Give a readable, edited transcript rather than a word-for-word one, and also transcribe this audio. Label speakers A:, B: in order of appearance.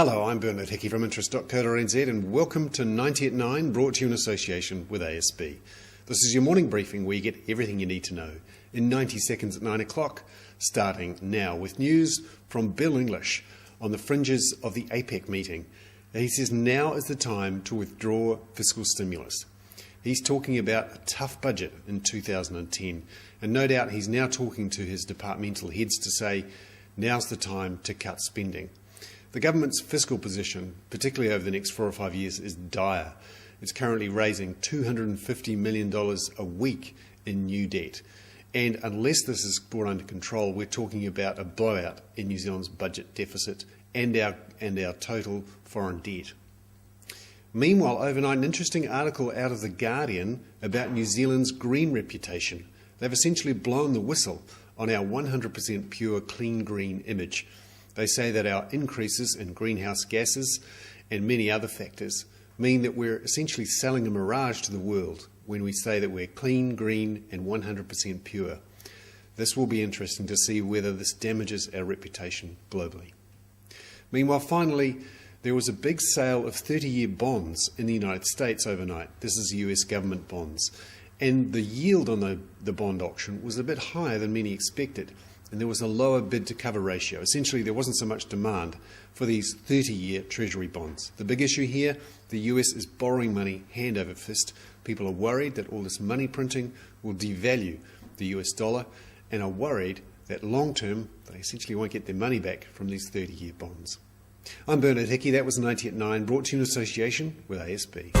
A: Hello, I'm Bernard Hickey from interest.co.nz and welcome to 90 at 9, brought to you in association with ASB. This is your morning briefing where you get everything you need to know in 90 seconds at 9 o'clock, starting now with news from Bill English on the fringes of the APEC meeting. He says now is the time to withdraw fiscal stimulus. He's talking about a tough budget in 2010, and no doubt he's now talking to his departmental heads to say now's the time to cut spending. The government's fiscal position, particularly over the next 4 or 5 years, is dire. It's currently raising $250 million a week in new debt. And unless this is brought under control, we're talking about a blowout in New Zealand's budget deficit and our total foreign debt. Meanwhile, overnight, an interesting article out of The Guardian about New Zealand's green reputation. They've essentially blown the whistle on our 100% pure clean green image. They say that our increases in greenhouse gases and many other factors mean that we're essentially selling a mirage to the world when we say that we're clean, green and 100% pure. This will be interesting to see whether this damages our reputation globally. Meanwhile, finally, there was a big sale of 30-year bonds in the United States overnight. This is US government bonds. And the yield on the bond auction was a bit higher than many expected. And there was a lower bid-to-cover ratio. Essentially, there wasn't so much demand for these 30-year Treasury bonds. The big issue here, the US is borrowing money hand over fist. People are worried that all this money printing will devalue the US dollar and are worried that long-term they essentially won't get their money back from these 30-year bonds. I'm Bernard Hickey. That was 90 at 9, brought to you in association with ASB.